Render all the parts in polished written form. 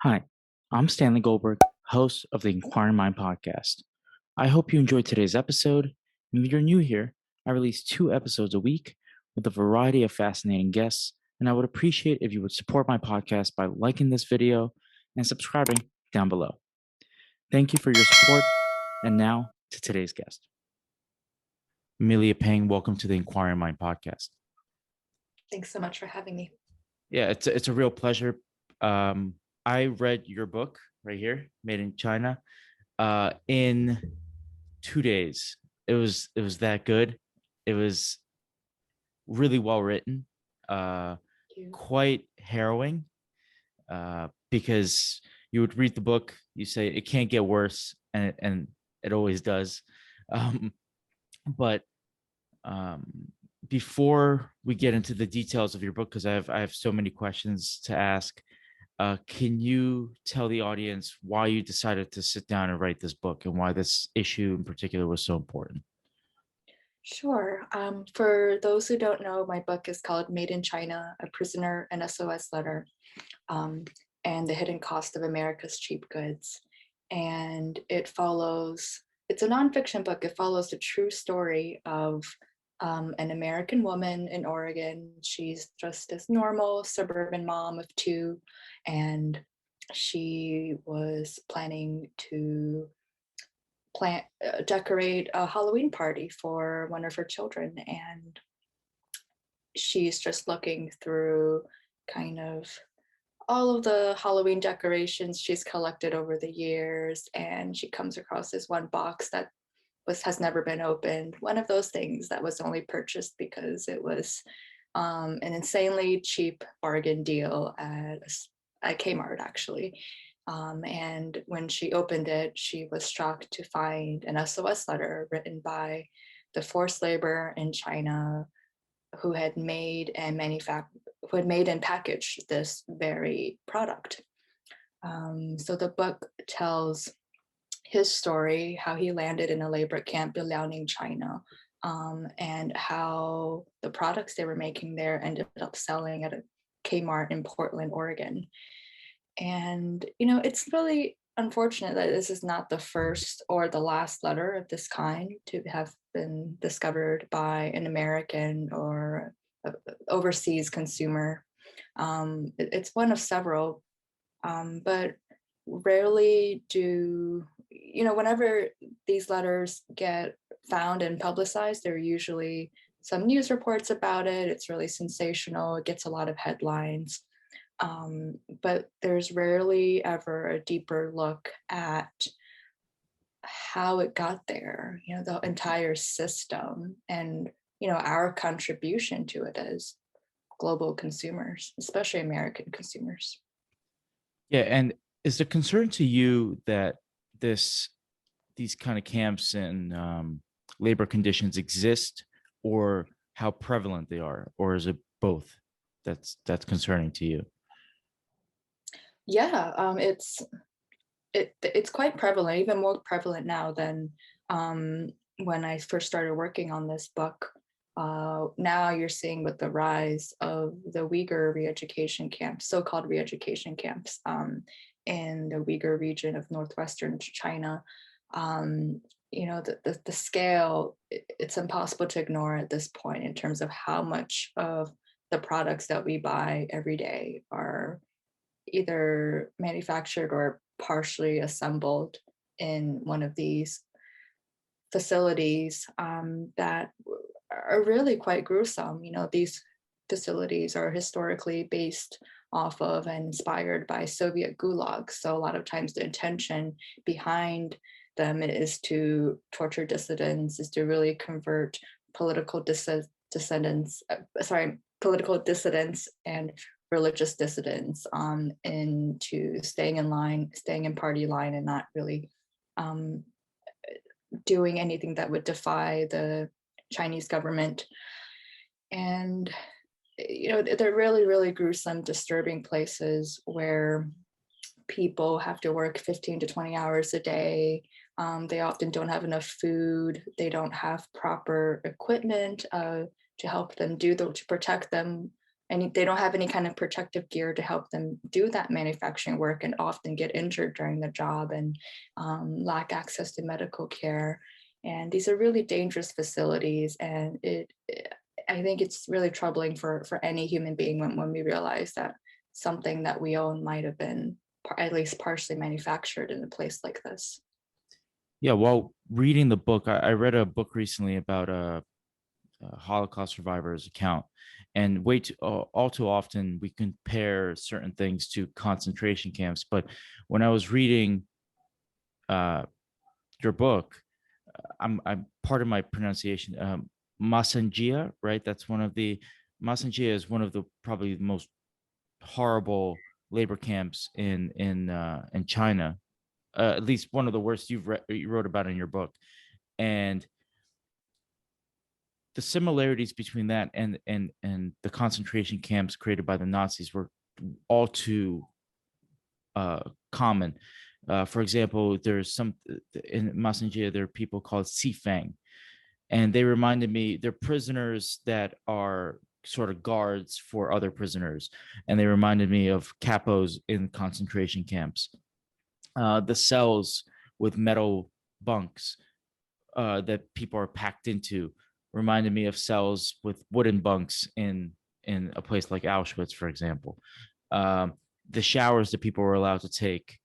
Hi, I'm Stanley Goldberg, host of the Inquiring Mind podcast. I hope you enjoyed today's episode. And if you're new here, I release 2 episodes a week with a variety of fascinating guests, and I would appreciate if you would support my podcast by liking this video and subscribing down below. Thank you for your support, and now to today's guest. Amelia Pang, welcome to the Inquiring Mind podcast. Thanks so much for having me. Yeah, it's a real pleasure. I read your book right here, Made in China, in 2 days. It was that good. It was really well written, quite harrowing, because you would read the book, you say it can't get worse, and it always does. Um, but um, before we get into the details of your book, because I have so many questions to ask, can you tell the audience why you decided to sit down and write this book and why this issue in particular was so important? Sure. For those who don't know, my book is called Made in China, A Prisoner, an SOS Letter, um, and the Hidden Cost of America's Cheap Goods. And it's a nonfiction book. It follows the true story of an American woman in Oregon. She's just this normal suburban mom of two, and she was planning to decorate a Halloween party for one of her children, and she's just looking through kind of all of the Halloween decorations she's collected over the years, and she comes across this one box that has never been opened. One of those things that was only purchased because it was an insanely cheap bargain deal at Kmart, actually. And when she opened it, she was shocked to find an SOS letter written by the forced labor in China who had made and packaged this very product. So the book tells his story, how he landed in a labor camp in Liaoning, China, and how the products they were making there ended up selling at a Kmart in Portland, Oregon. And, it's really unfortunate that this is not the first or the last letter of this kind to have been discovered by an American or overseas consumer. It's one of several, but rarely whenever these letters get found and publicized, there are usually some news reports about it. It's really sensational. It gets a lot of headlines. But there's rarely ever a deeper look at how it got there, the entire system, and, our contribution to it as global consumers, especially American consumers. Yeah, and is the concern to you that this these kind of camps and labor conditions exist, or how prevalent they are, or is it both that's concerning to you? Yeah, it's quite prevalent, even more prevalent now than when I first started working on this book. Now you're seeing with the rise of the Uyghur re-education camps, so-called re-education camps, in the Uyghur region of northwestern China. The scale, it's impossible to ignore at this point in terms of how much of the products that we buy every day are either manufactured or partially assembled in one of these facilities that are really quite gruesome. These facilities are historically based off of and inspired by Soviet gulags. So a lot of times the intention behind them is to torture dissidents, is to really convert political political dissidents and religious dissidents into staying in line, staying in party line, and not really doing anything that would defy the Chinese government. And they're really, really gruesome, disturbing places where people have to work 15 to 20 hours a day. They often don't have enough food. They don't have proper equipment to help them to protect them and they don't have any kind of protective gear to help them do that manufacturing work, and often get injured during the job, and lack access to medical care. And these are really dangerous facilities, and I think it's really troubling for any human being when we realize that something that we own might have been at least partially manufactured in a place like this. Yeah, while reading the book, I read a book recently about a Holocaust survivor's account, and all too often we compare certain things to concentration camps. But when I was reading uh, your book, I'm part of my pronunciation, Masanjia, right? That's one of the Masanjia is one of the probably the most horrible labor camps in China, at least one of the worst you wrote about in your book. And the similarities between that and the concentration camps created by the Nazis were all too common. For example, there's some in Masanjia, there are people called Sifang, and they reminded me they're prisoners that are sort of guards for other prisoners, and they reminded me of capos in concentration camps. The cells with metal bunks that people are packed into reminded me of cells with wooden bunks in a place like Auschwitz, for example. Um, the showers that people were allowed to take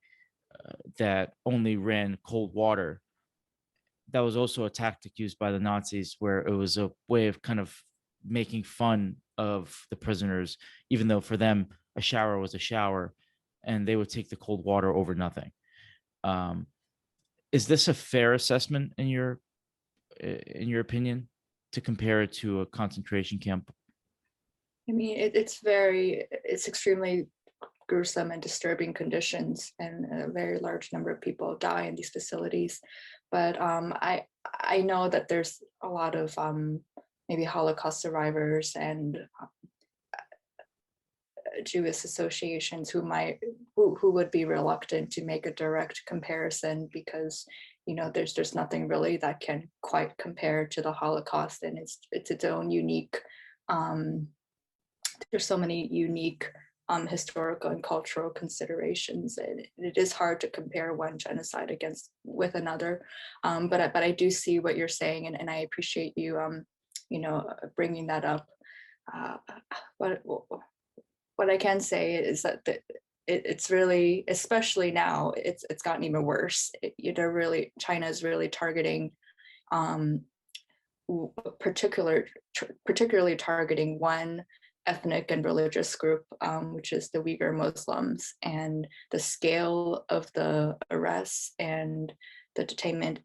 that only ran cold water, that was also a tactic used by the Nazis, where it was a way of kind of making fun of the prisoners, even though for them a shower was a shower, and they would take the cold water over nothing. Um, is this a fair assessment in your opinion to compare it to a concentration camp? I mean, it's extremely gruesome and disturbing conditions, and a very large number of people die in these facilities. But I know that there's a lot of maybe Holocaust survivors and Jewish associations who would be reluctant to make a direct comparison, because there's nothing really that can quite compare to the Holocaust, and it's its own unique. Um, there's so many unique historical and cultural considerations, and it is hard to compare one genocide against with another. But I do see what you're saying, and I appreciate you bringing that up. Uh, what what I can say is that it's really, especially now, it's gotten even worse. China is really targeting, um, particularly targeting one ethnic and religious group, which is the Uyghur Muslims, and the scale of the arrests and the detainment.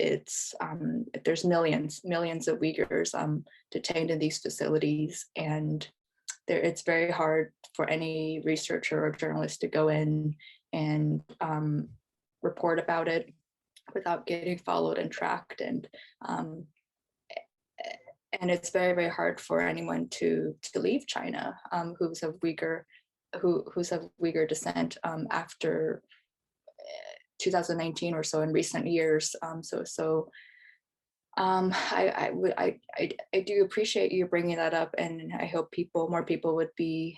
There's millions of Uyghurs detained in these facilities, and it's very hard for any researcher or journalist to go in and report about it without getting followed and tracked. And it's very, very hard for anyone to leave China who's of Uyghur descent after 2019 or so, in recent years. I do appreciate you bringing that up, and I hope more people would be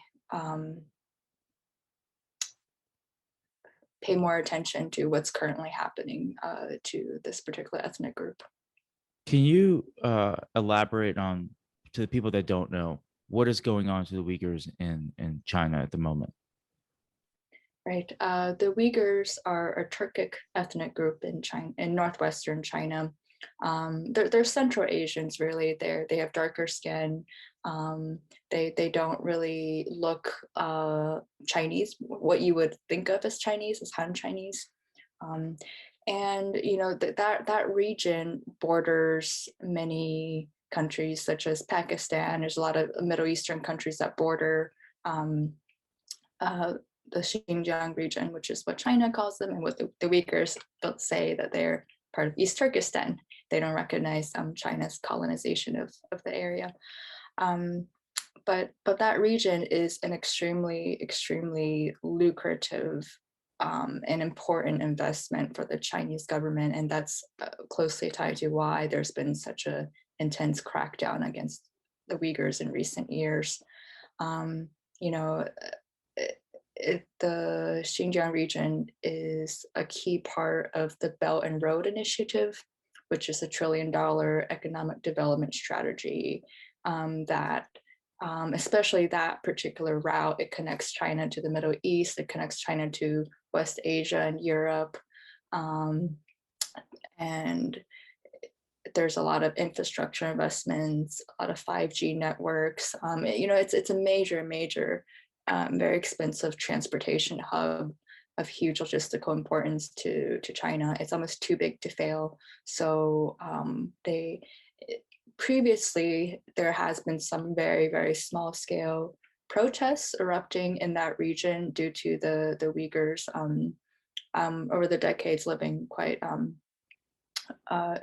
pay more attention to what's currently happening to this particular ethnic group. Can you elaborate on, to the people that don't know, what is going on to the Uyghurs in China at the moment? Right. The Uyghurs are a Turkic ethnic group in China, in northwestern China. They're Central Asians, really. They have darker skin. They don't really look Chinese. What you would think of as Chinese, as Han Chinese. And that region borders many countries such as Pakistan. There's a lot of Middle Eastern countries that border the Xinjiang region, which is what China calls them, and what the Uyghurs don't say that they're part of East Turkestan. They don't recognize China's colonization of the area. But that region is an extremely lucrative and important investment for the Chinese government, and that's closely tied to why there's been such a intense crackdown against the Uyghurs in recent years. you know, the Xinjiang region is a key part of the Belt and Road Initiative, which is $1 trillion economic development strategy that especially that particular route, it connects China to the Middle East, it connects China to West Asia and Europe. Um, and there's a lot of infrastructure investments, a lot of 5G networks. It's a major, very expensive transportation hub of huge logistical importance to China. It's almost too big to fail. So they previously there has been some very small scale protests erupting in that region due to the Uyghurs over the decades living quite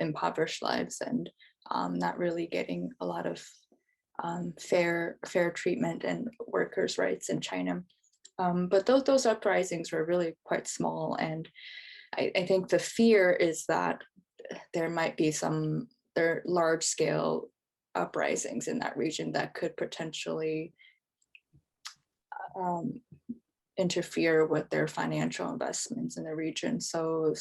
impoverished lives and not really getting a lot of fair treatment and workers' rights in China. But those uprisings were really quite small, and I think the fear is that there might be there large scale uprisings in that region that could potentially um, interfere with their financial investments in the region. So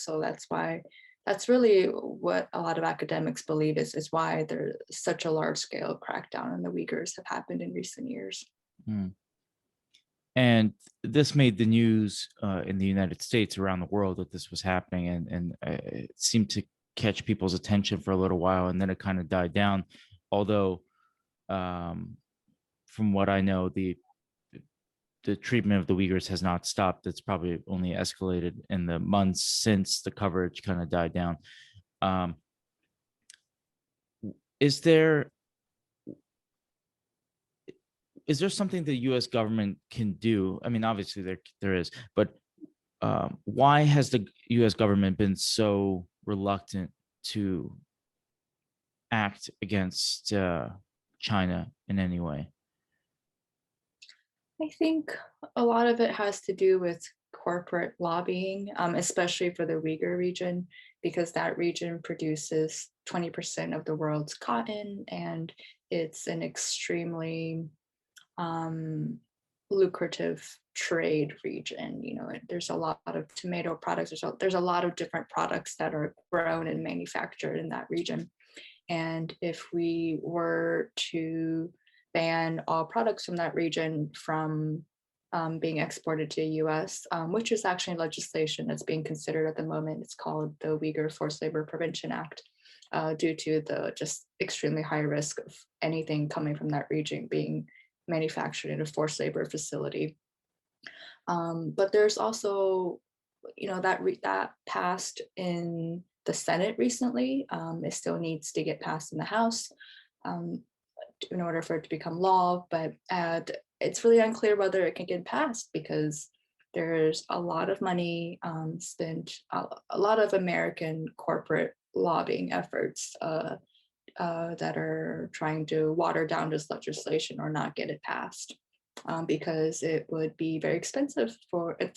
that's really what a lot of academics believe is why there's such a large scale crackdown on the Uyghurs have happened in recent years. Mm. And this made the news in the United States, around the world, that this was happening, and it seemed to catch people's attention for a little while, and then it kind of died down. Although, from what I know, the treatment of the Uyghurs has not stopped. It's probably only escalated in the months since the coverage kind of died down. Um, is there something the U.S. government can do? I mean, obviously there is, but why has the U.S. government been so reluctant to act against China in any way? I think a lot of it has to do with corporate lobbying, especially for the Uyghur region, because that region produces 20% of the world's cotton, and it's an extremely um, lucrative trade region. There's a lot of tomato products. There's a lot of different products that are grown and manufactured in that region. And if we were to ban all products from that region from being exported to the US, which is actually legislation that's being considered at the moment. It's called the Uyghur Forced Labor Prevention Act, due to the just extremely high risk of anything coming from that region being manufactured in a forced labor facility. But there's also, that passed in the Senate recently. It still needs to get passed in the House um, in order for it to become law, but it's really unclear whether it can get passed because there's a lot of money spent, a lot of American corporate lobbying efforts that are trying to water down this legislation or not get it passed. Because it would be very expensive in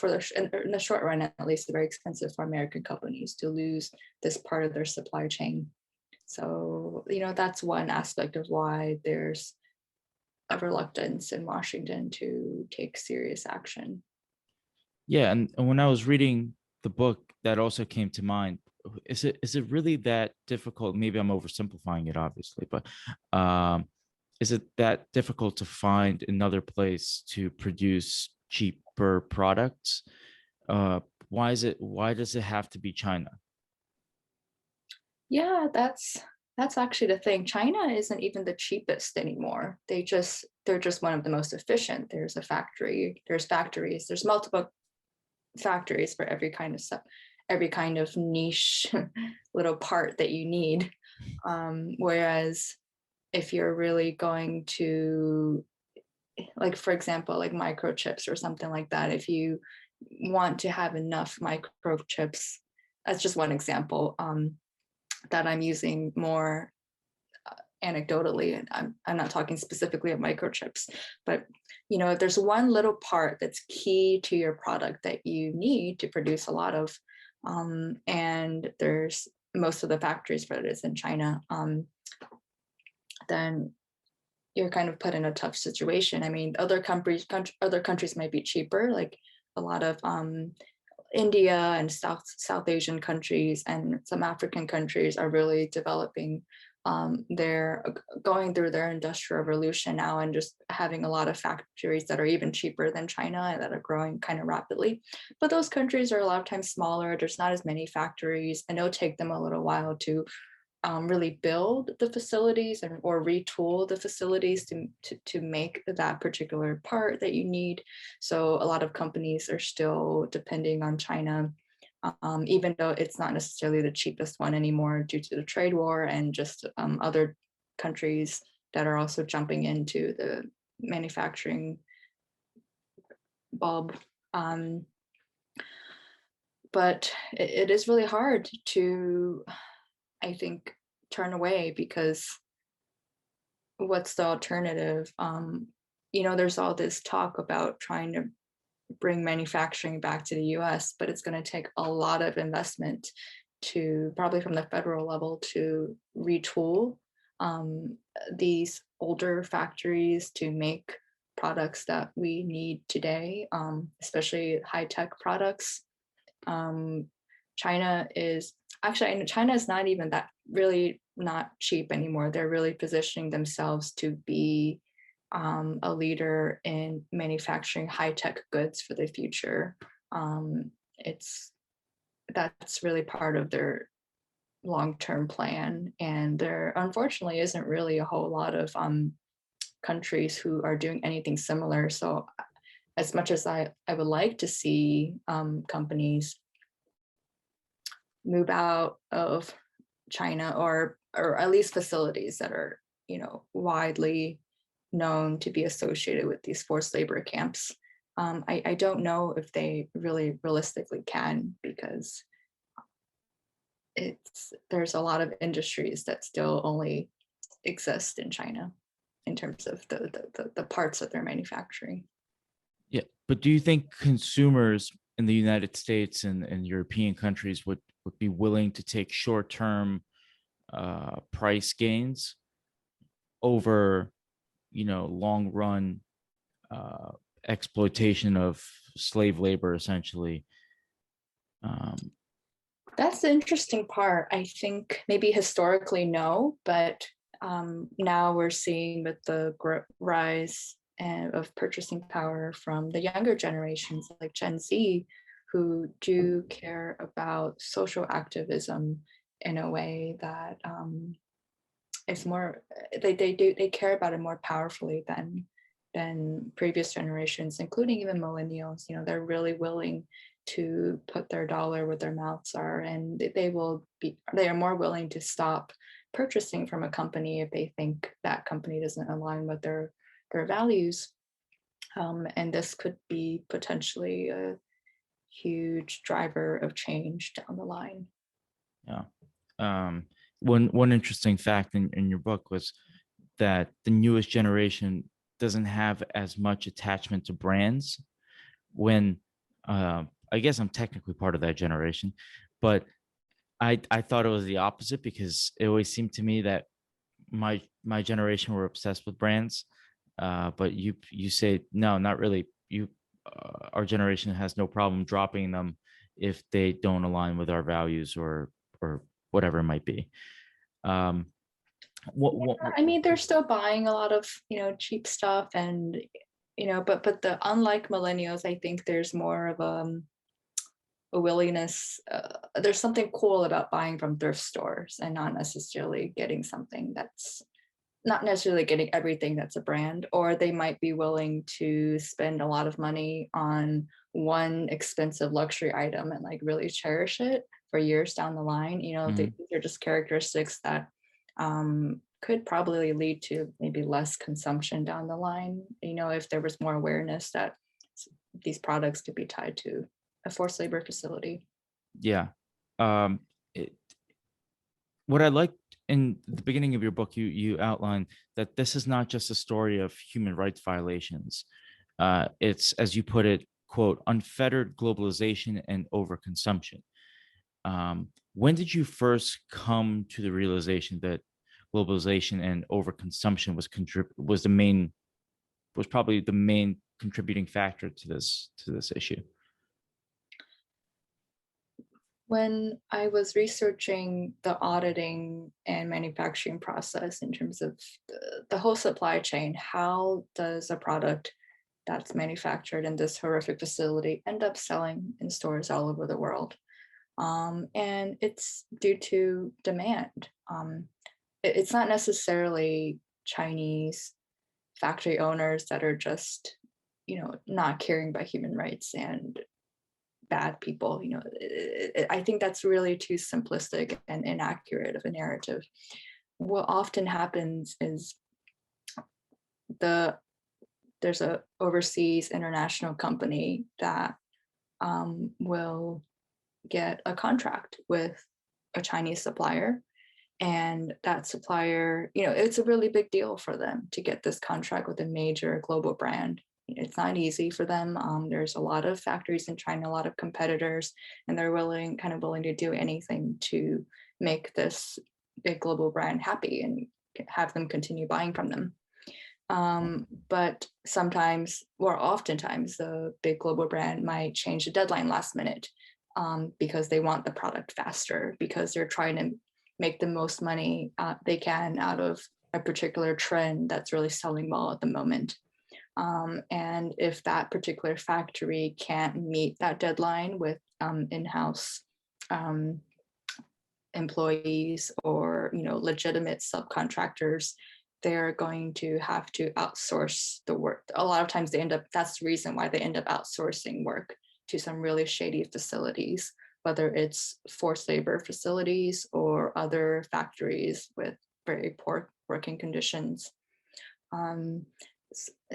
the short run, at least, very expensive for American companies to lose this part of their supply chain. So, that's one aspect of why there's a reluctance in Washington to take serious action. Yeah, and when I was reading the book, that also came to mind. Is it really that difficult? Maybe I'm oversimplifying it, obviously, but is it that difficult to find another place to produce cheaper products? Why does it have to be China? Yeah, that's actually the thing. China isn't even the cheapest anymore. They're just one of the most efficient. There's factories, there's multiple factories for every kind of stuff, every kind of niche little part that you need. Whereas if you're really going to, like, for example, like microchips or something like that, if you want to have enough microchips, that's just one example that I'm using more anecdotally, and I'm not talking specifically of microchips, but if there's one little part that's key to your product that you need to produce a lot of, and there's most of the factories for it is in China, then you're kind of put in a tough situation. I mean, other countries might be cheaper, like a lot of India and South Asian countries and some African countries are really developing. They're going through their industrial revolution now and just having a lot of factories that are even cheaper than China and that are growing kind of rapidly. But those countries are a lot of times smaller. There's not as many factories, and it'll take them a little while to really build the facilities and or retool the facilities to make that particular part that you need. So a lot of companies are still depending on China, even though it's not necessarily the cheapest one anymore due to the trade war and just other countries that are also jumping into the manufacturing bulb. Um, but it is really hard to, I think, turn away because what's the alternative? There's all this talk about trying to bring manufacturing back to the US, but it's going to take a lot of investment to probably from the federal level to retool um, these older factories to make products that we need today, especially high tech products. Um, China is actually, China is not even that really not cheap anymore. They're really positioning themselves to be a leader in manufacturing high tech goods for the future. It's That's really part of their long term plan, and there unfortunately isn't really a whole lot of countries who are doing anything similar. So as much as I would like to see companies move out of China or at least facilities that are, widely known to be associated with these forced labor camps. I don't know if they really realistically can because there's a lot of industries that still only exist in China in terms of the parts that they're manufacturing. Yeah, but do you think consumers in the United States and European countries would be willing to take short-term price gains over, long run uh, exploitation of slave labor, essentially? Um, That's the interesting part. I think maybe historically, no, but now we're seeing with the rise of purchasing power from the younger generations, like Gen Z, who do care about social activism in a way that is more. They care about it more powerfully than previous generations, including even millennials. They're really willing to put their dollar where their mouths are, and they are more willing to stop purchasing from a company if they think that company doesn't align with their values. And this could be potentially a huge driver of change down the line. yeah. Um, one interesting fact in your book was that the newest generation doesn't have as much attachment to brands. When I guess I'm technically part of that generation, but I thought it was the opposite because it always seemed to me that my generation were obsessed with brands. But you say no, not really. Our generation has no problem dropping them if they don't align with our values or whatever it might be. Um, what I mean, they're still buying a lot of cheap stuff, and but the unlike millennials, I think there's more of a willingness. There's something cool about buying from thrift stores and not necessarily getting something that's not necessarily getting everything that's a brand, or they might be willing to spend a lot of money on one expensive luxury item and like really cherish it for years down the line. Mhm. These are just characteristics that could probably lead to maybe less consumption down the line, if there was more awareness that these products could be tied to a forced labor facility. Yeah. Um, it, what I liked in the beginning of your book, you outlined that this is not just a story of human rights violations. It's, as you put it, quote, unfettered globalization and overconsumption. When did you first come to the realization that globalization and overconsumption was probably the main contributing factor to this issue. When I was researching the auditing and manufacturing process in terms of the whole supply chain, how does a product that's manufactured in this horrific facility end up selling in stores all over the world? And it's due to demand. It's not necessarily Chinese factory owners that are just, not caring about human rights and bad people. I think that's really too simplistic and inaccurate of a narrative. What often happens is there's a overseas international company that will get a contract with a Chinese supplier, and that supplier, it's a really big deal for them to get this contract with a major global brand. It's not easy for them. There's a lot of factories in China, a lot of competitors, and they're willing to do anything to make this big global brand happy and have them continue buying from them. But sometimes, or oftentimes, the big global brand might change the deadline last minute because they want the product faster, because they're trying to make the most money they can out of a particular trend that's really selling well at the moment. And if that particular factory can't meet that deadline with in-house employees or legitimate subcontractors, they're going to have to outsource the work. A lot of times that's the reason why they end up outsourcing work to some really shady facilities, whether it's forced labor facilities or other factories with very poor working conditions.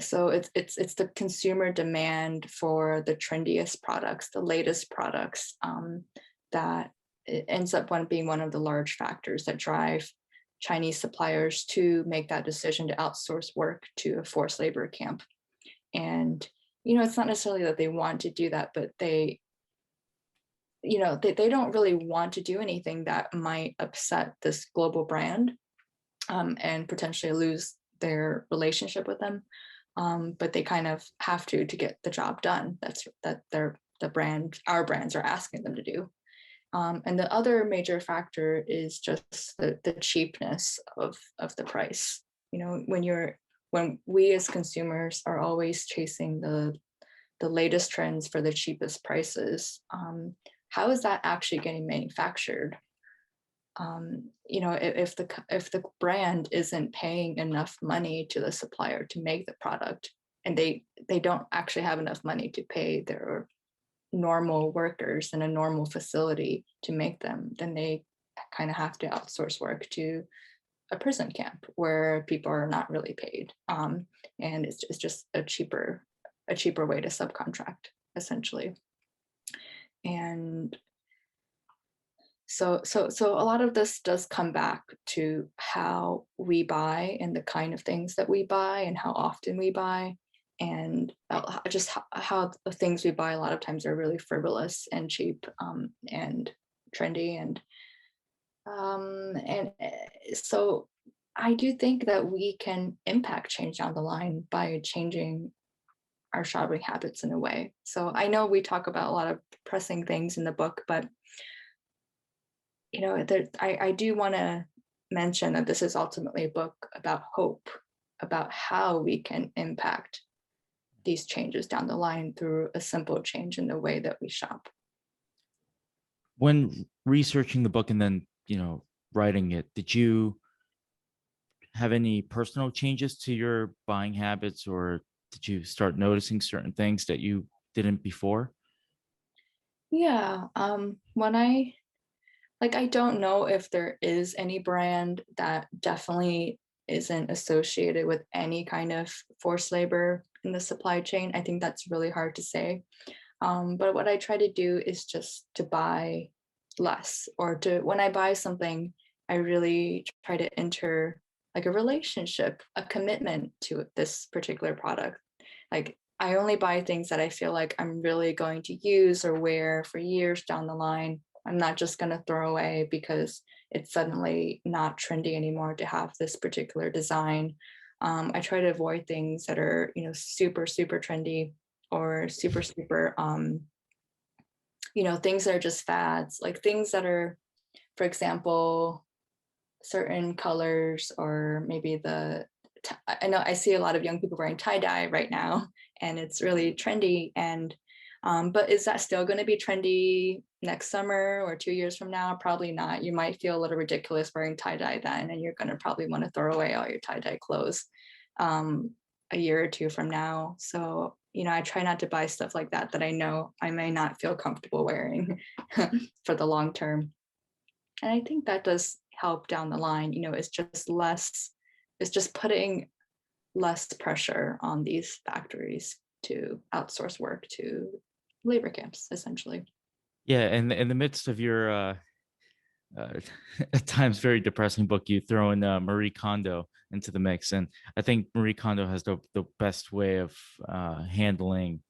So it's the consumer demand for the trendiest products, the latest products, that it ends up being one of the large factors that drive Chinese suppliers to make that decision to outsource work to a forced labor camp. And it's not necessarily that they want to do that, but they don't really want to do anything that might upset this global brand and potentially lose their relationship with them. But they kind of have to get the job done. Our brands are asking them to do. And the other major factor is just the cheapness of the price. When we as consumers are always chasing the latest trends for the cheapest prices, how is that actually getting manufactured? If the brand isn't paying enough money to the supplier to make the product, and they don't actually have enough money to pay their normal workers in a normal facility to make them, then they kind of have to outsource work to a prison camp where people are not really paid, and it's just a cheaper way to subcontract, essentially. And so a lot of this does come back to how we buy and the kind of things that we buy and how often we buy, and just how the things we buy a lot of times are really frivolous and cheap and trendy. And so I do think that we can impact change down the line by changing our shopping habits in a way. So I know we talk about a lot of pressing things in the book, but I do want to mention that this is ultimately a book about hope, about how we can impact these changes down the line through a simple change in the way that we shop. When researching the book and then, writing it, did you have any personal changes to your buying habits, or did you start noticing certain things that you didn't before? Yeah. When I don't know if there is any brand that definitely isn't associated with any kind of forced labor in the supply chain. I think that's really hard to say. But what I try to do is just to buy less, or when I buy something, I really try to enter like a relationship, a commitment to this particular product. Like, I only buy things that I feel like I'm really going to use or wear for years down the line. I'm not just going to throw away because it's suddenly not trendy anymore to have this particular design. I try to avoid things that are, super, super trendy or super, super, things that are just fads, like things that are, for example, certain colors or maybe I know I see a lot of young people wearing tie-dye right now, and it's really trendy. And but is that still going to be trendy next summer or 2 years from now? Probably not. You might feel a little ridiculous wearing tie-dye then, and you're going to probably want to throw away all your tie-dye clothes um, a year or two from now. So, I try not to buy stuff like that I know I may not feel comfortable wearing for the long term. And I think that does help down the line. It's just putting less pressure on these factories to outsource work to labor camps, essentially. Yeah, and in the midst of your at times very depressing book, you throw in Marie Kondo into the mix, and I think Marie Kondo has the best way of handling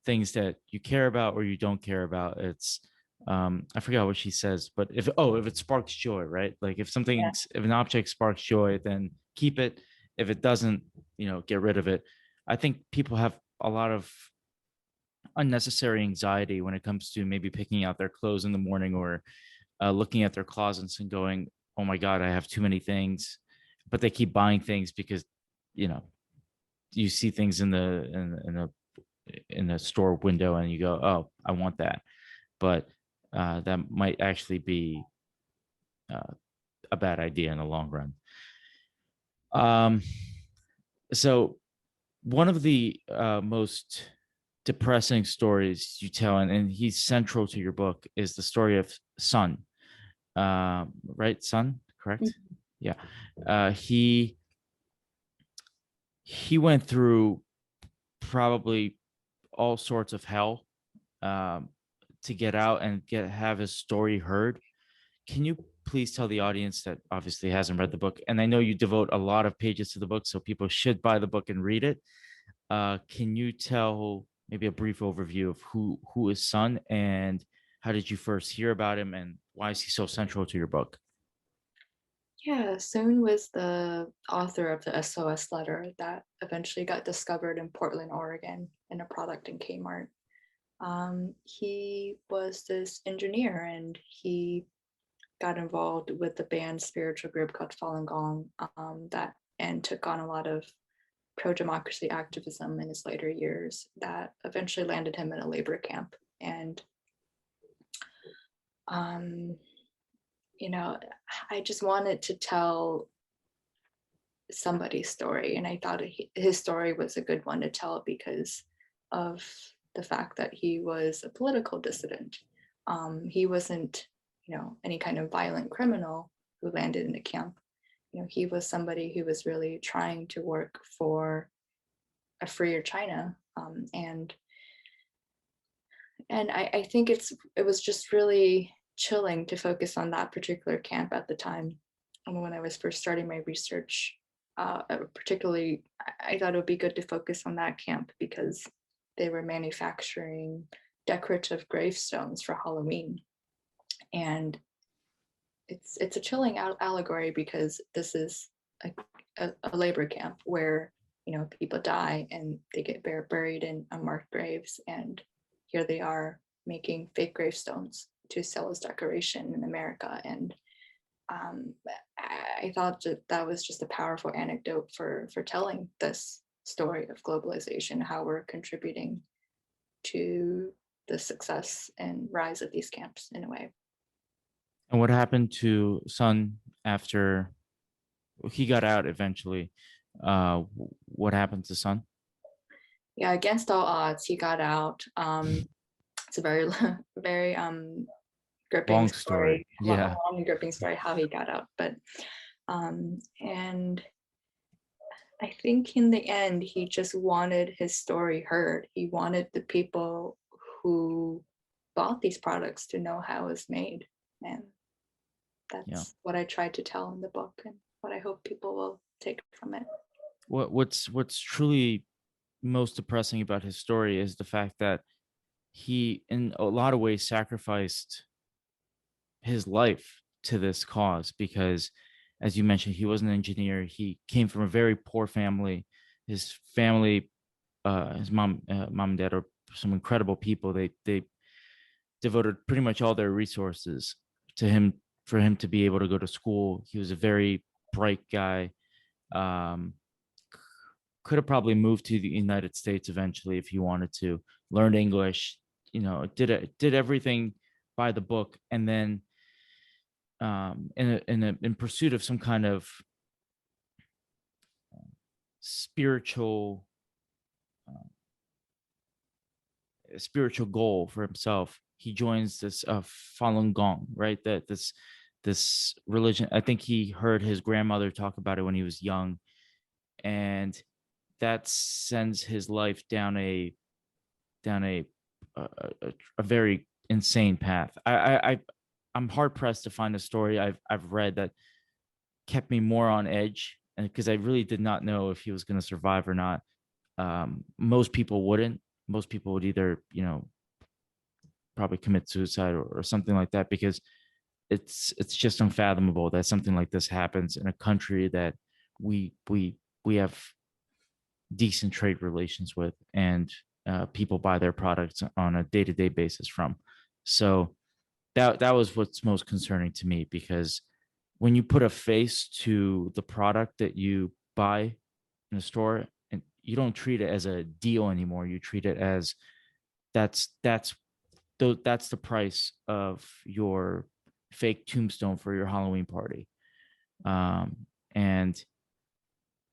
things that you care about or you don't care about. It's I forgot what she says, but if it sparks joy, right? Like Yeah. if an object sparks joy, then keep it. If it doesn't, get rid of it. I think people have a lot of unnecessary anxiety when it comes to maybe picking out their clothes in the morning or looking at their closets and going, "Oh my God, I have too many things," but they keep buying things because you know you see things in the store window and you go, "Oh, I want that," but that might actually be uh, a bad idea in the long run. Um, so one of the most depressing stories you tell, and he's central to your book, is the story of Sun. Right, Sun, correct? Mhm. Yeah. He went through probably all sorts of hell um, to get out and have his story heard. Can you please tell the audience that obviously hasn't read the book, and I know you devote a lot of pages to the book, so people should buy the book and read it. Can you tell maybe a brief overview of who is Sun and how did you first hear about him and why is he so central to your book? Yeah, Soon was the author of the SOS letter that eventually got discovered in Portland, Oregon, in a product in Kmart. He was this engineer, and he got involved with the band spiritual group called Falun Gong, that and took on a lot of pro-democracy activism in his later years that eventually landed him in a labor camp. And um, you know, I just wanted to tell somebody's story, and I thought his story was a good one to tell because of the fact that he was a political dissident. He wasn't, any kind of violent criminal who landed in a camp. He was somebody who was really trying to work for a freer China, and I think it was just really chilling to focus on that particular camp at the time. When I was first starting my research, particularly, I thought it would be good to focus on that camp because they were manufacturing decorative gravestones for Halloween, and it's a chilling allegory because this is a labor camp where people die and they get buried in unmarked graves, and here they are making fake gravestones to sell as decoration in America. And I thought that was just a powerful anecdote for telling this story of globalization, how we're contributing to the success and rise of these camps in a way. And what happened to Sun after he got out eventually? What happened to Sun? Yeah, against all odds, he got out. It's a very, very gripping Long story, story. Yeah. long and gripping story how he got out. But and I think in the end, he just wanted his story heard. He wanted the people who bought these products to know how it was made, and Yeah. that's what I tried to tell in the book, and what I hope people will take from it. What's truly most depressing about his story is the fact that he, in a lot of ways, sacrificed his life to this cause because, as you mentioned, he was an engineer. He came from a very poor family. His family, his mom and dad are some incredible people. They devoted pretty much all their resources to him for him to be able to go to school. He was a very bright guy. Um, could have probably moved to the United States eventually if he wanted to. Learned English, did everything by the book, and then in pursuit of some kind of spiritual uh, spiritual goal for himself, he joins this Falun Gong, right? This religion. I think he heard his grandmother talk about it when he was young, and that sends his life down a very insane path. I'm hard pressed to find a story I've read that kept me more on edge, and because I really did not know if he was going to survive or not. Most people wouldn't. Most people would either probably commit suicide or something like that because it's just unfathomable that something like this happens in a country that we we we have decent trade relations with, and people buy their products on a day-to-day basis from. So that was what's most concerning to me, because when you put a face to the product that you buy in a store, and you don't treat it as a deal anymore, you treat it as that's that's that's the price of your fake tombstone for your Halloween party. And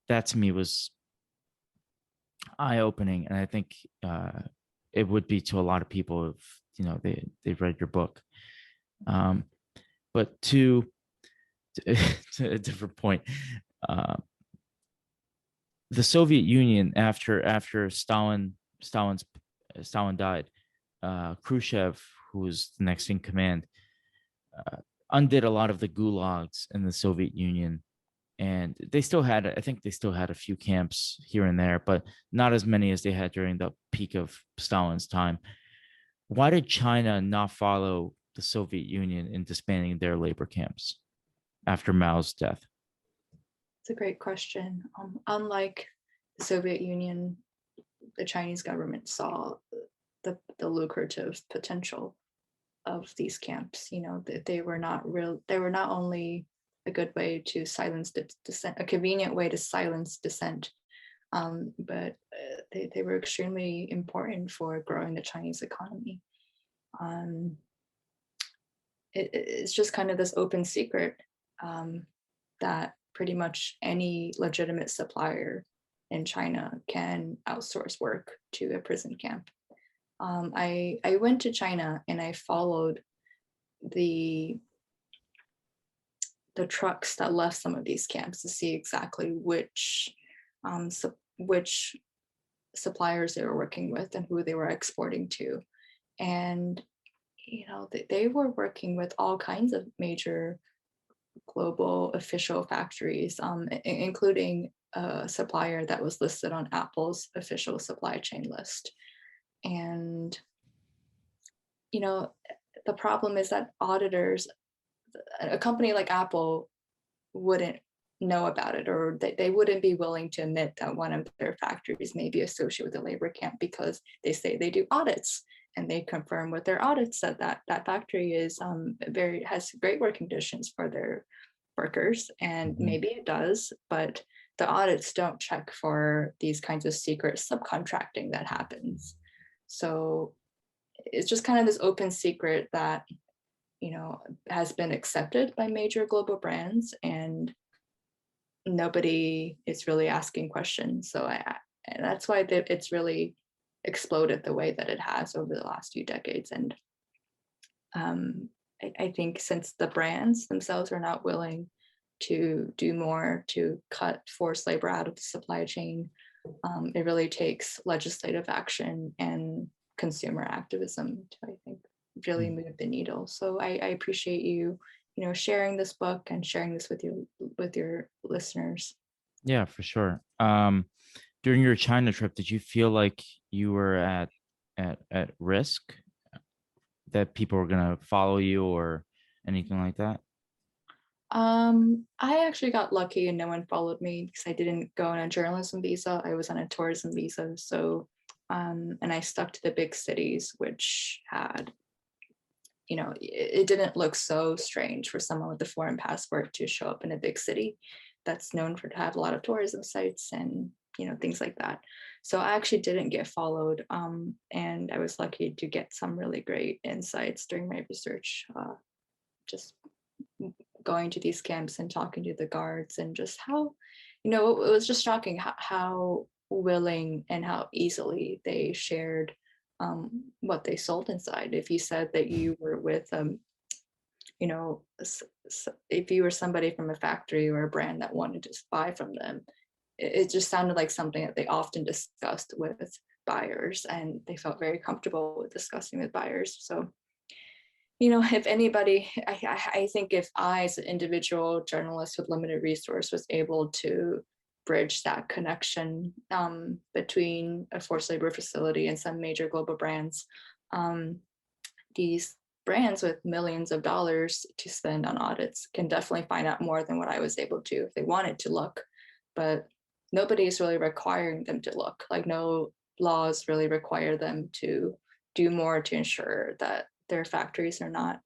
that to me was eye opening, and I think it would be to a lot of people if they've read your book. Um, but to a different point, uh, the Soviet Union after Stalin died, Khrushchev, who was the next in command, uh, undid a lot of the gulags in the Soviet Union, and I think they still had a few camps here and there, but not as many as they had during the peak of Stalin's time. Why did China not follow the Soviet Union in disbanding their labor camps after Mao's death? It's a great question. Unlike the Soviet Union, the Chinese government saw the lucrative potential of these camps. They were not real. They were not only a good way to silence dissent, a convenient way to silence dissent, but they were extremely important for growing the Chinese economy. Um, it's just kind of this open secret that pretty much any legitimate supplier in China can outsource work to a prison camp. I went to China and I followed the trucks that left some of these camps to see exactly which suppliers they were working with and who they were exporting to. And they were working with all kinds of major global official factories, including a supplier that was listed on Apple's official supply chain list. And the problem is that auditors, a company like Apple, wouldn't know about it, or they wouldn't be willing to admit that one of their factories may be associated with a labor camp, because they say they do audits and they confirm with their audits that that factory is has great working conditions for their workers, and Mm-hmm. maybe it does, but the audits don't check for these kinds of secret subcontracting that happens. So it's just kind of this open secret that has been accepted by major global brands, and nobody is really asking questions. So and that's why it's really exploded the way that it has over the last few decades. And I think since the brands themselves are not willing to do more to cut forced labor out of the supply chain, it really takes legislative action and consumer activism to, I think, really move the needle. So I appreciate you, sharing this book and sharing this with your listeners. Yeah, for sure. During your China trip, did you feel like you were at risk, that people were gonna follow you, or anything like that? I actually got lucky and no one followed me because I didn't go on a journalism visa. I was on a tourism visa. So, and I stuck to the big cities, which had, it didn't look so strange for someone with a foreign passport to show up in a big city that's known for to have a lot of tourism sites and, things like that. So I actually didn't get followed. And I was lucky to get some really great insights during my research, just going to these camps and talking to the guards and just how, it was just shocking how willing and how easily they shared what they sold inside. If you said that you were with, if you were somebody from a factory or a brand that wanted to buy from them, it just sounded like something that they often discussed with buyers, and they felt very comfortable with discussing with buyers. So if anybody, I think if I, as an individual journalist with limited resource, was able to bridge that connection between a forced labor facility and some major global brands, these brands with millions of dollars to spend on audits can definitely find out more than what I was able to if they wanted to look. But nobody is really requiring them to look. Like, no laws really require them to do more to ensure that their factories are not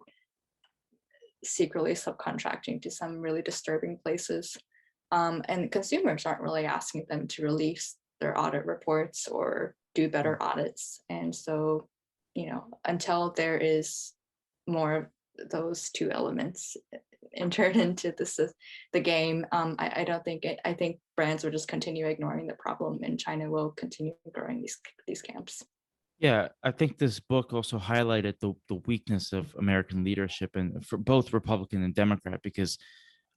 secretly subcontracting to some really disturbing places. And consumers aren't really asking them to release their audit reports or do better audits. And so, until there is more of those two elements entered into the game, I don't think I think brands will just continue ignoring the problem, and China will continue growing these camps. Yeah, I think this book also highlighted the weakness of American leadership, and for both Republican and Democrat, because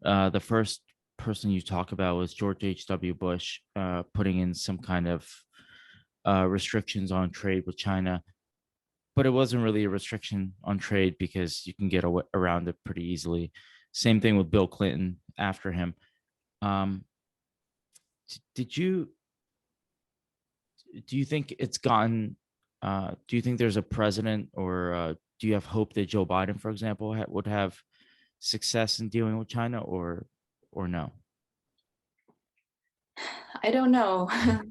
the first person you talk about was George H.W. Bush, putting in some kind of restrictions on trade with China, but it wasn't really a restriction on trade because you can get around it pretty easily. Same thing with Bill Clinton after him. Um, did you do you think it's gotten do you think there's a president, or do you have hope that Joe Biden, for example, would have success in dealing with China, or no? I don't know,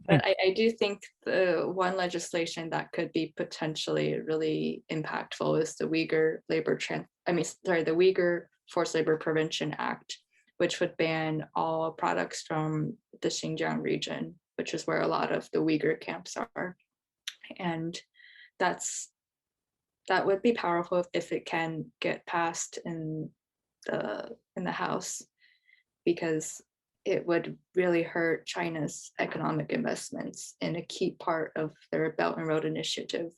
but I do think the one legislation that could be potentially really impactful is the the Uyghur Forced Labor Prevention Act, which would ban all products from the Xinjiang region, which is where a lot of the Uyghur camps are. And that's that would be powerful if it can get passed in the House, because it would really hurt China's economic investments in a key part of their Belt and Road Initiative.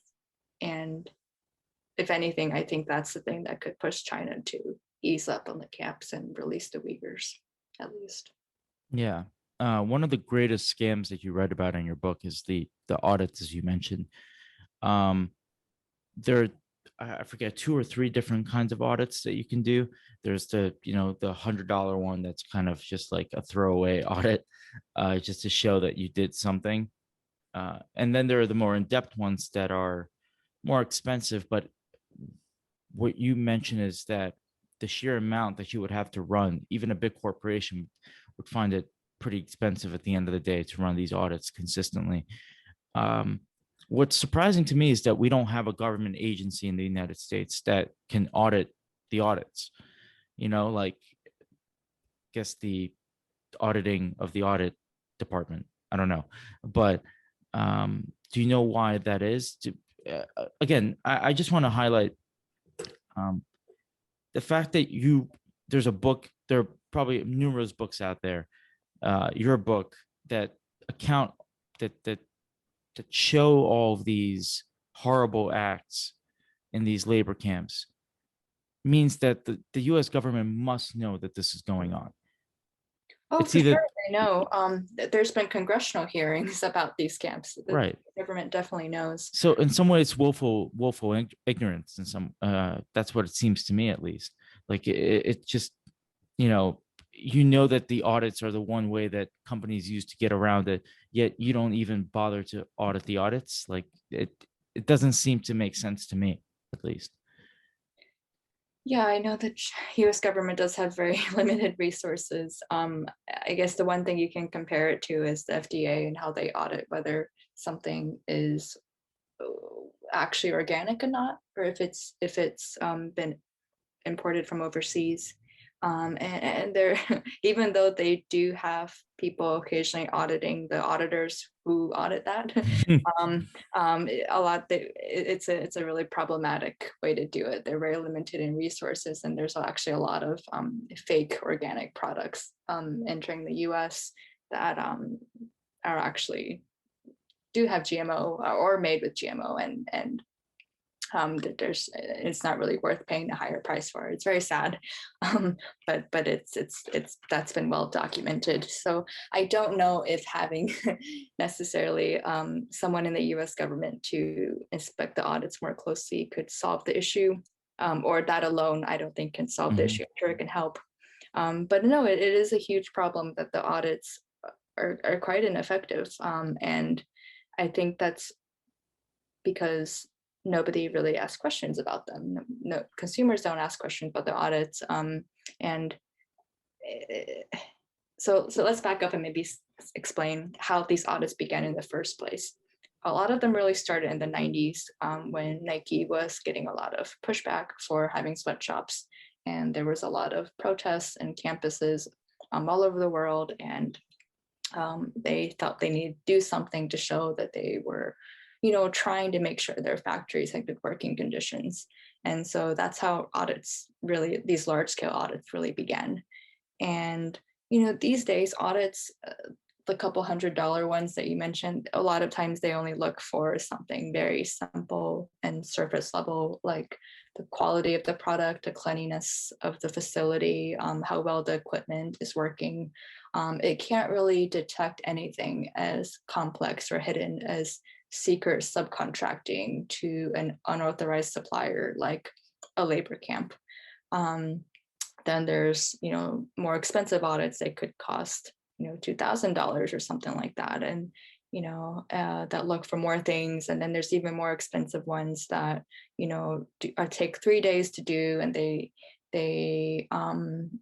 And if anything, I think that's the thing that could push China to ease up on the camps and release the Uyghurs, at least. Yeah. One of the greatest scams that you read about in your book is the audits, as you mentioned. Um, there, I forget, two or three different kinds of audits that you can do. There's the $100 one that's kind of just like a throwaway audit, just to show that you did something. And then there are the more in-depth ones that are more expensive. But what you mentioned is that the sheer amount that you would have to run, even a big corporation would find it pretty expensive at the end of the day to run these audits consistently. Um, what's surprising to me is that we don't have a government agency in the United States that can audit the audits. Like, I guess the auditing of the audit department. I don't know, but do you know why that is? Again, I just want to highlight um, the fact that there's a book. There are probably numerous books out there. Your book that account that show all of these horrible acts in these labor camps means that the U.S. government must know that this is going on. Oh, It's for sure. either I know. There's been congressional hearings about these camps. The right. government definitely knows. So in some ways, willful ignorance. In some, that's what it seems to me, at least. Like it just, you know, that the audits are the one way that companies use to get around it. Yet you don't even bother to audit the audits. Like it doesn't seem to make sense to me, at least. Yeah, I know the US government does have very limited resources. I guess the one thing you can compare it to is the FDA and how they audit whether something is uh, actually organic or not, or if it's been imported from overseas. And they're even though they do have people occasionally auditing, the auditors who audit that, a lot it's a really problematic way to do it. They're very limited in resources, and there's actually a lot of fake organic products entering the U.S. that are actually do have GMO or made with GMO, and that there's it's not really worth paying a higher price for. It's very sad, but it's that's been well documented. So I don't know if having necessarily someone in the U.S. government to inspect the audits more closely could solve the issue, or that alone I don't think can solve the Hmm. issue. I'm sure it can help, but no, it is a huge problem that the audits are quite ineffective, and I think that's because nobody really asks questions about them. No, consumers don't ask questions about the audits. And eh, so let's back up and maybe explain how these audits began in the first place. A lot of them really started in the 90s, when Nike was getting a lot of pushback for having sweatshops. And there was a lot of protests and campuses all over the world. And they thought they needed to do something to show that they were, trying to make sure their factories had good working conditions. And so that's how audits really, these large scale audits really began. And, these days audits, the couple $100 ones that you mentioned, a lot of times they only look for something very simple and surface level, like the quality of the product, the cleanliness of the facility, how well the equipment is working. It can't really detect anything as complex or hidden as secret subcontracting to an unauthorized supplier like a labor camp. Um, then there's, more expensive audits that could cost, $2,000 or something like that. And, that look for more things. And then there's even more expensive ones that, take 3 days to do, and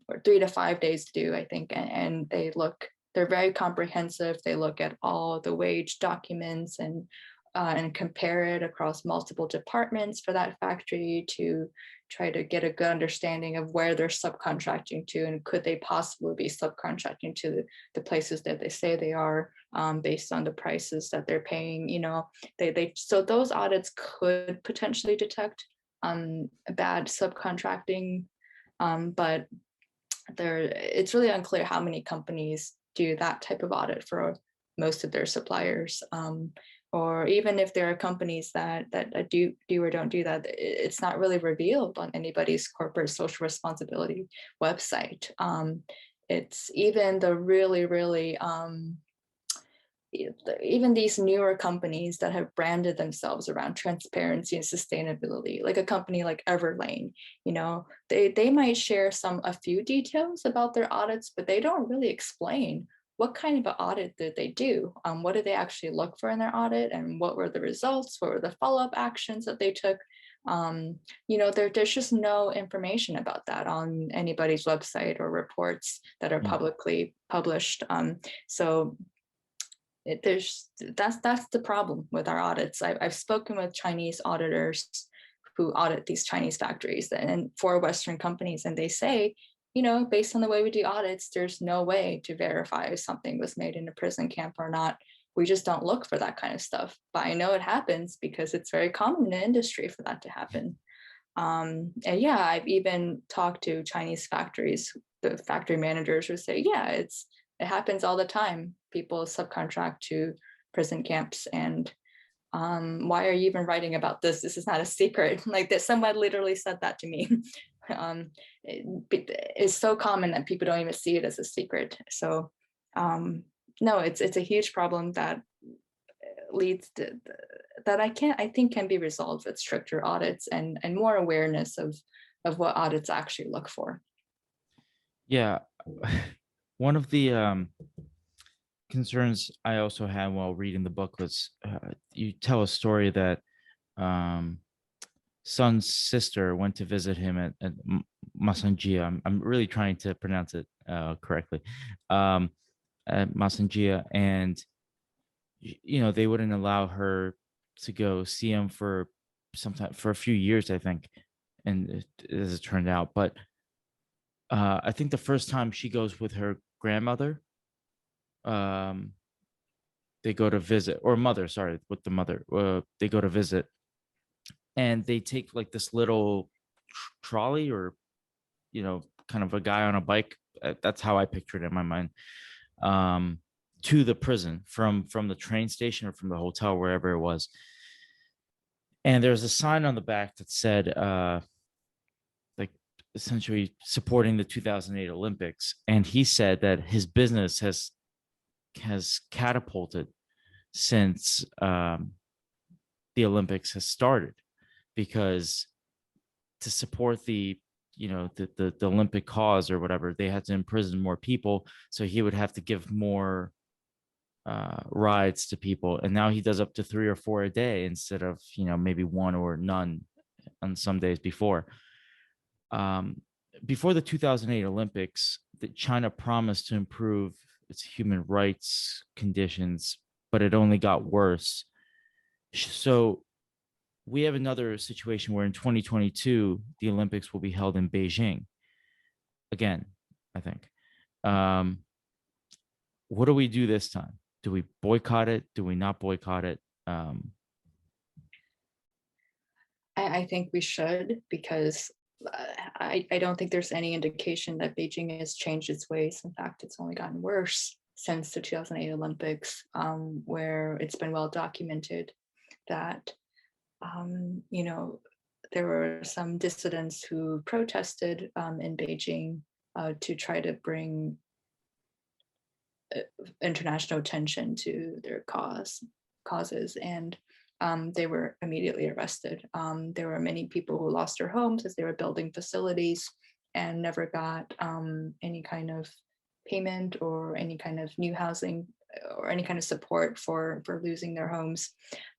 or 3 to 5 days to do, I think. And they're very comprehensive. They look at all the wage documents and compare it across multiple departments for that factory to try to get a good understanding of where they're subcontracting to, and could they possibly be subcontracting to the places that they say they are, based on the prices that they're paying. So those audits could potentially detect bad subcontracting, but it's really unclear how many companies do that type of audit for most of their suppliers. Or even if there are companies that do or don't do that, it's not really revealed on anybody's corporate social responsibility website. It's even the really, really even these newer companies that have branded themselves around transparency and sustainability, like a company like Everlane, they might share a few details about their audits, but they don't really explain what kind of an audit did they do. What did they actually look for in their audit, and what were the results? What were the follow-up actions that they took? There's just no information about that on anybody's website or reports that are Yeah. publicly published. So that's the problem with our audits. I've spoken with Chinese auditors who audit these Chinese factories and for Western companies, and they say, based on the way we do audits, there's no way to verify if something was made in a prison camp or not. We just don't look for that kind of stuff. But I know it happens because it's very common in the industry for that to happen. And yeah, I've even talked to Chinese factories. The factory managers would say, yeah, it happens all the time. People subcontract to prison camps, and why are you even writing about this? This is not a secret. Like that, someone literally said that to me. It's so common that people don't even see it as a secret. So no, it's a huge problem that leads to that I think can be resolved with stricter audits and more awareness of what audits actually look for. Yeah. One of the concerns I also had while reading the book was you tell a story that um, son's sister went to visit him at Masanjia. I'm really trying to pronounce it correctly. Um, at Masanjia, and they wouldn't allow her to go see him for sometime for a few years, I think, and as it turned out. But I think the first time she goes with her grandmother, um, they go to visit, or mother, sorry, with the mother, they go to visit, and they take like this little trolley, or kind of a guy on a bike. That's how I pictured it in my mind. Um, to the prison from the train station or from the hotel, wherever it was. And there's a sign on the back that said, like, essentially supporting the 2008 Olympics. And he said that his business has catapulted since the Olympics has started, because to support the Olympic cause or whatever, they had to imprison more people. So he would have to give more rides to people, and now he does up to 3 or 4 a day instead of maybe one or none on some days before. Um, Before the 2008 Olympics, China promised to improve its human rights conditions, but it only got worse. So we have another situation where in 2022 the Olympics will be held in Beijing again, I think. Um, what do we do this time? Do we boycott it? Do we not boycott it? I think we should, because I don't think there's any indication that Beijing has changed its ways. In fact, it's only gotten worse since the 2008 Olympics, where it's been well documented that, you know, there were some dissidents who protested in Beijing to try to bring international attention to their causes, and they were immediately arrested. There were many people who lost their homes as they were building facilities and never got any kind of payment or any kind of new housing or any kind of support for losing their homes.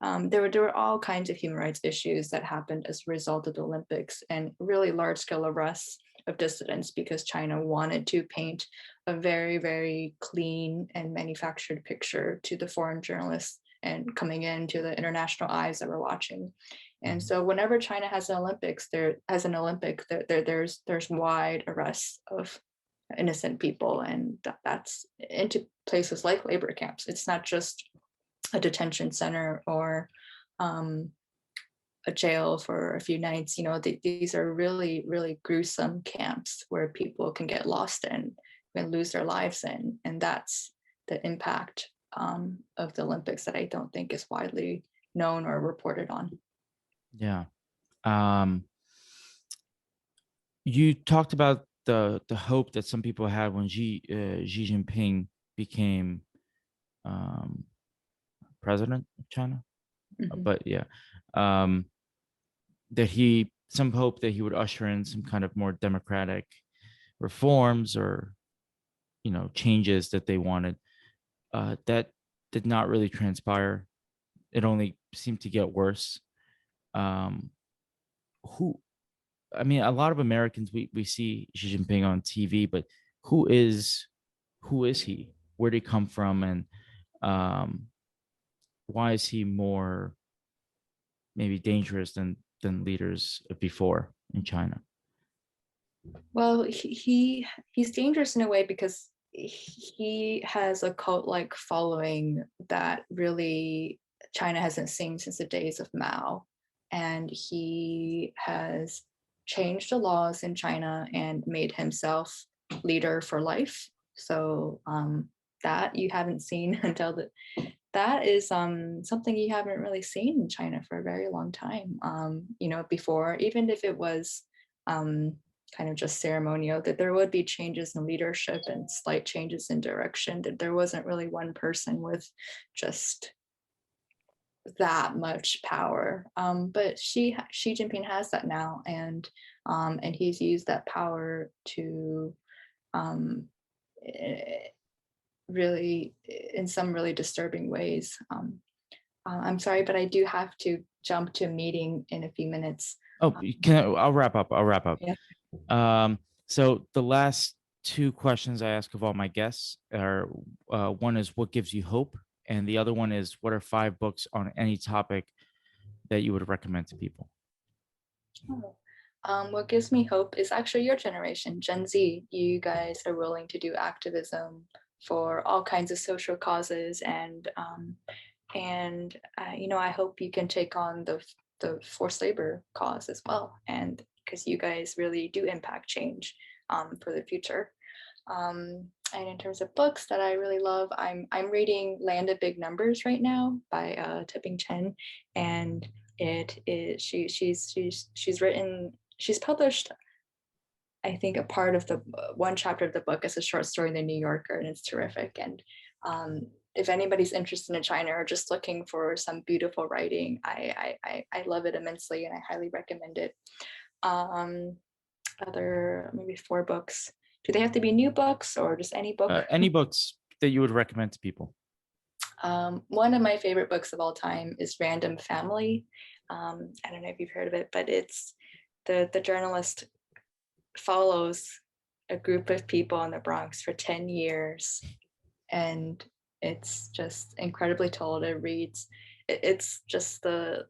There were all kinds of human rights issues that happened as a result of the Olympics, and really large scale arrests of dissidents, because China wanted to paint a very, very clean and manufactured picture to the foreign journalists and coming into the international eyes that were watching. And so whenever China has an Olympics, there's wide arrests of innocent people, and that's into places like labor camps. It's not just a detention center or a jail for a few nights. These are really, really gruesome camps where people can get lost in and lose their lives in. And that's the impact of the Olympics that I don't think is widely known or reported on. Yeah. Um, you talked about the hope that some people had when Xi Jinping became um, president of China. Mhm. But yeah, um, that he some hope that he would usher in some kind of more democratic reforms, or changes that they wanted. That did not really transpire. It only seemed to get worse. Um, who I mean, a lot of Americans, we see Xi Jinping on TV, but who is who is he? Where did he come from, and um, why is he more maybe dangerous than leaders before in China? Well, he's dangerous in a way because he has a cult-like following that really China hasn't seen since the days of Mao, and he has changed the laws in China and made himself leader for life. So that you haven't seen until that is something you haven't really seen in China for a very long time. Before, even if it was kind of just ceremonial, that there would be changes in leadership and slight changes in direction, that there wasn't really one person with just that much power. But Xi Jinping has that now, and he's used that power to um, really, in some really disturbing ways. I'm sorry, but I do have to jump to a meeting in a few minutes. Oh, I'll wrap up. I'll wrap up. Yeah. So the last two questions I ask of all my guests are one is what gives you hope? And the other one is what are 5 books on any topic that you would recommend to people? Oh. What gives me hope is actually your generation, Gen Z. You guys are willing to do activism for all kinds of social causes, and I hope you can take on the forced labor cause as well, and because you guys really do impact change for the future. And in terms of books that I really love, I'm reading Land of Big Numbers right now by Tipping Chen, and it is she's published, I think, a part of the one chapter of the book as a short story in the New Yorker, and it's terrific. And if anybody's interested in China or just looking for some beautiful writing, I love it immensely, and I highly recommend it. Other maybe 4 books. Do they have to be new books or just any book? Any books that you would recommend to people? One of my favorite books of all time is Random Family. I don't know if you've heard of it, but it's the journalist follows a group of people in the Bronx for 10 years, and it's just incredibly told. It's just the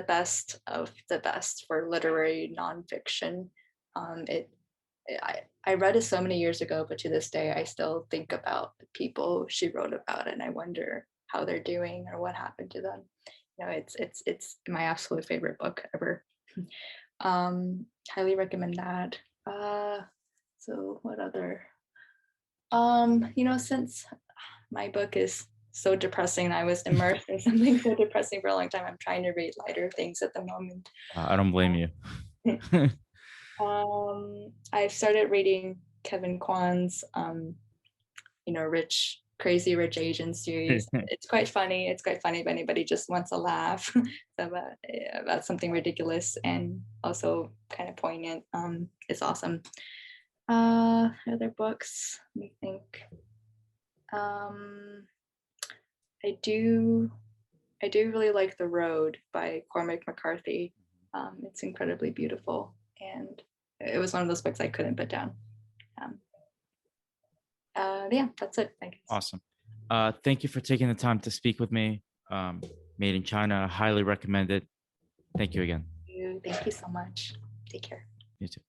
best of the best for literary nonfiction. I read it so many years ago, but to this day, I still think about the people she wrote about, and I wonder how they're doing or what happened to them. It's my absolute favorite book ever. Highly recommend that. So what other? Since my book is so depressing, I was immersed in something so depressing for a long time. I'm trying to read lighter things at the moment. I don't blame you. I've started reading Kevin Kwan's, Crazy Rich Asian series. It's quite funny. It's quite funny if anybody just wants a laugh about something ridiculous and also kind of poignant. It's awesome. Other books, let me think. I do really like The Road by Cormac McCarthy. It's incredibly beautiful, and it was one of those books I couldn't put down. Yeah, that's it, I guess. Awesome. Thank you for taking the time to speak with me. Made in China, highly recommend it. Thank you again. Thank you so much. Take care. You too.